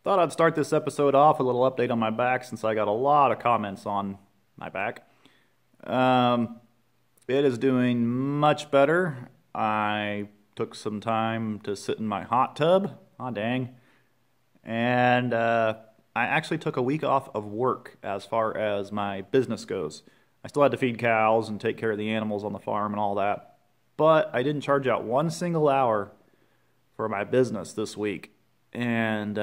Thought I'd start this episode off with a little update on my back since I got a lot of comments on my back. Um, it is doing much better. I took some time to sit in my hot tub. Aw, dang. And I actually took a week off of work as far as my business goes. I still had to feed cows and take care of the animals on the farm and all that. But I didn't charge out one single hour for my business this week. And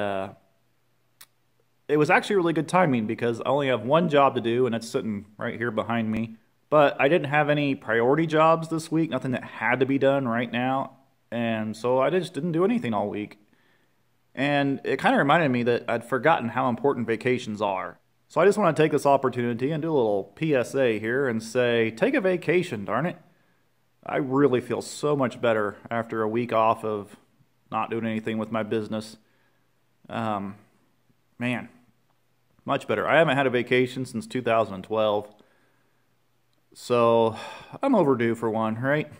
it was actually really good timing because I only have one job to do, and it's sitting right here behind me. But I didn't have any priority jobs this week, nothing that had to be done right now. And so I just didn't do anything all week. And it kind of reminded me that I'd forgotten how important vacations are. So I just want to take this opportunity and do a little PSA here and say, take a vacation, darn it. I really feel so much better after a week off of not doing anything with my business. Man, much better. I haven't had a vacation since 2012. So I'm overdue for one, right?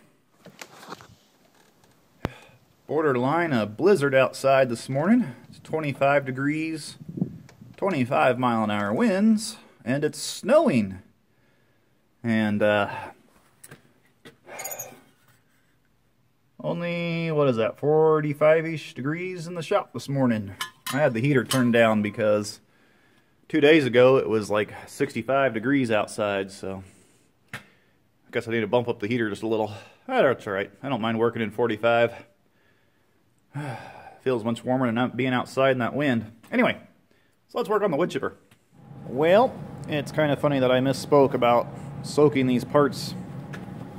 Borderline a blizzard outside this morning. It's 25 degrees, 25-mile-an-hour winds, and it's snowing. And only, what is that, 45-ish degrees in the shop this morning. I had the heater turned down because 2 days ago it was like 65 degrees outside, so I guess I need to bump up the heater just a little. That's all right. I don't mind working in 45. Feels much warmer than not being outside in that wind. Anyway, so let's work on the wood chipper. Well, it's kind of funny that I misspoke about soaking these parts.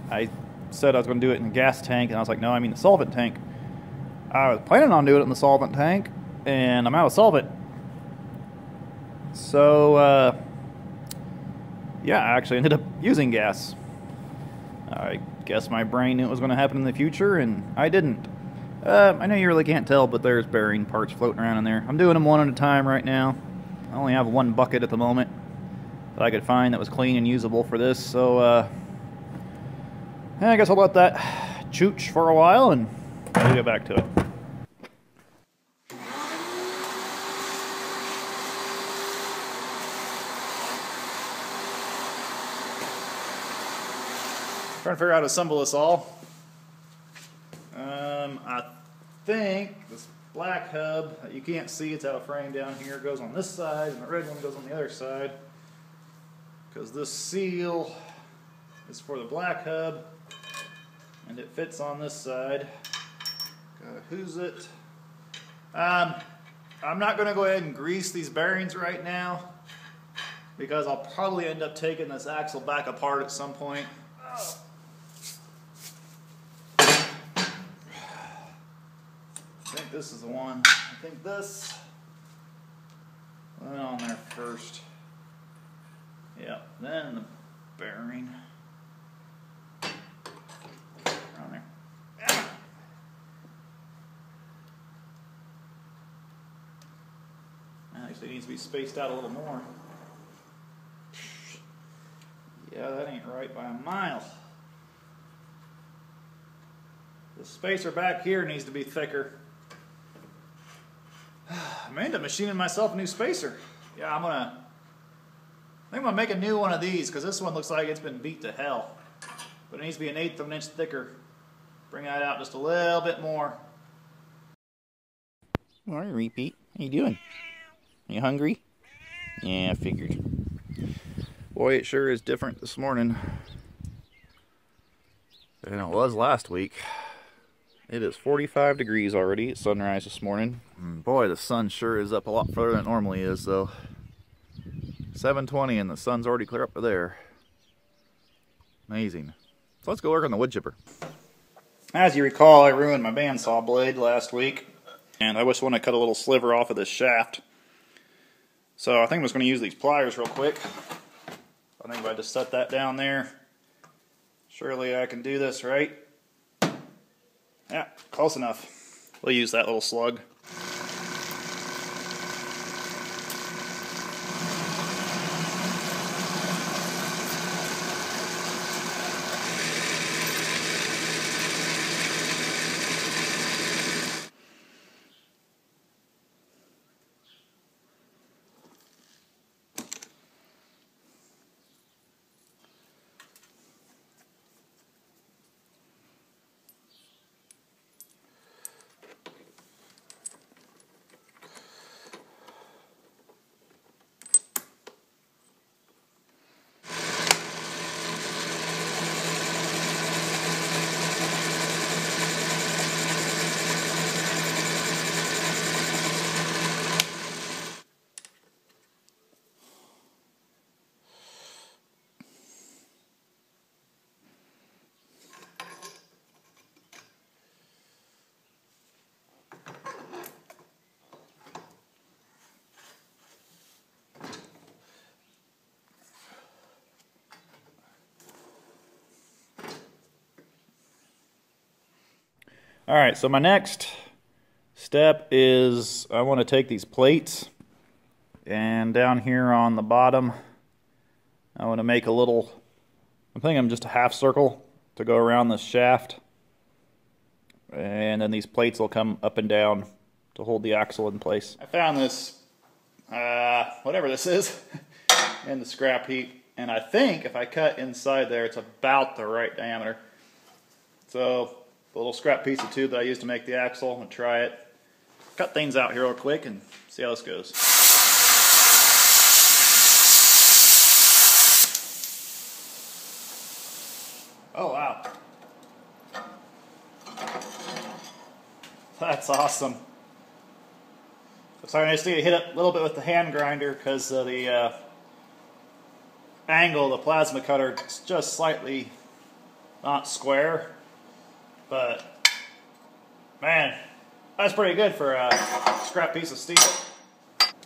I said I was going to do it in a gas tank, and I was like, no, I mean the solvent tank. I was planning on doing it in the solvent tank, and I'm out of solvent. So, yeah, I actually ended up using gas. I guess my brain knew it was going to happen in the future, and I didn't. I know you really can't tell, but there's bearing parts floating around in there. I'm doing them one at a time right now. I only have one bucket at the moment that I could find that was clean and usable for this, so yeah, I guess I'll let that chooch for a while and we'll get back to it. Trying to figure out how to assemble this all. I think this black hub, you can't see, it's out of frame down here, goes on this side, and the red one goes on the other side. Because this seal is for the black hub, and it fits on this side. Gotta hose it. I'm not going to go ahead and grease these bearings right now, because I'll probably end up taking this axle back apart at some point. Oh. I think this is the one. I think this went on there first. Yep, then the bearing. On there. Actually, it needs to be spaced out a little more. Yeah, that ain't right by a mile. The spacer back here needs to be thicker. I may end up machining myself a new spacer. Yeah, I think I'm gonna make a new one of these because this one looks like it's been beat to hell. But it needs to be 1/8 of an inch thicker. Bring that out just a little bit more. All right, Repeat. How you doing? You hungry? Yeah, I figured. Boy, it sure is different this morning than it was last week. It is 45 degrees already at sunrise this morning. Boy, the sun sure is up a lot further than it normally is, though. 7:20 and the sun's already clear up to there. Amazing. So let's go work on the wood chipper. As you recall, I ruined my bandsaw blade last week, and I just want to cut a little sliver off of this shaft. So I think I'm just going to use these pliers real quick. I think if I just set that down there, surely I can do this, right? Yeah, close enough. We'll use that little slug. Alright, so my next step is I want to take these plates and down here on the bottom I want to make a little, I'm thinking just a half circle to go around this shaft, and then these plates will come up and down to hold the axle in place. I found this, whatever this is, in the scrap heap, and I think if I cut inside there it's about the right diameter. So the little scrap piece of tube that I used to make the axle, I'm going to try it. Cut things out here real quick and see how this goes. Oh wow. That's awesome. Sorry, I just need to hit it a little bit with the hand grinder because of the angle of the plasma cutter. It's just slightly not square, but man, that's pretty good for a scrap piece of steel.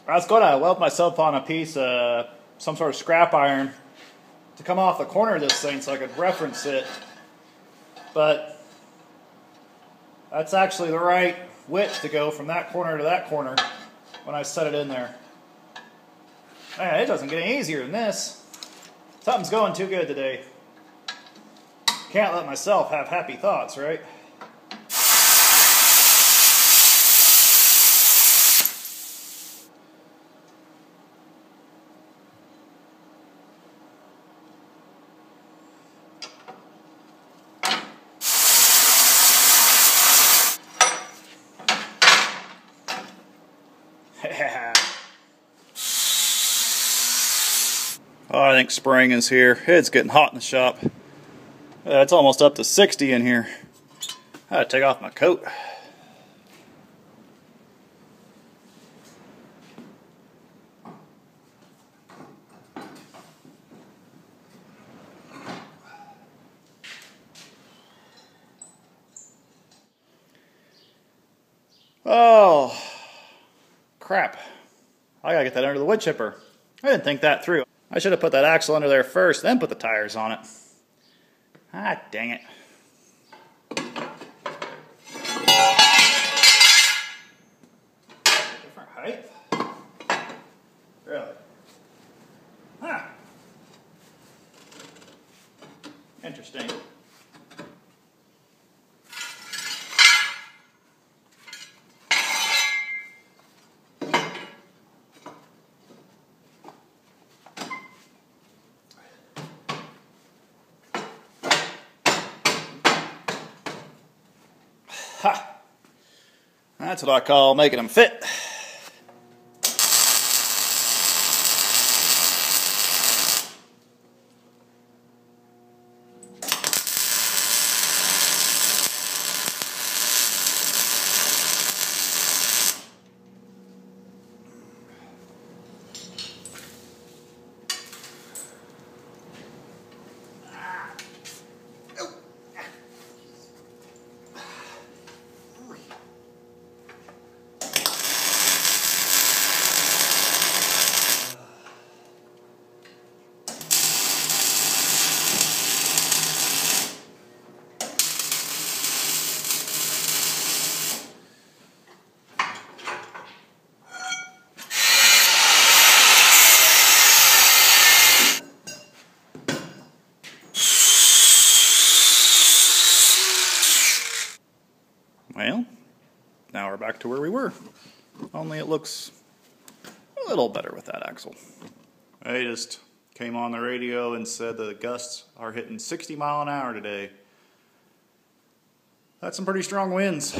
I was going to weld myself on a piece of some sort of scrap iron to come off the corner of this thing so I could reference it, but that's actually the right width to go from that corner to that corner when I set it in there. Man, it doesn't get any easier than this. Something's going too good today. Can't let myself have happy thoughts, right? Oh, I think spring is here. It's getting hot in the shop. It's almost up to 60 in here. I gotta take off my coat. Oh, crap. I gotta get that under the wood chipper. I didn't think that through. I should have put that axle under there first, then put the tires on it. Ah, dang it. Different height? Really? Huh. Interesting. Ha! That's what I call making them fit. Well, now we're back to where we were. Only it looks a little better with that axle. I just came on the radio and said the gusts are hitting 60 miles an hour today. That's some pretty strong winds.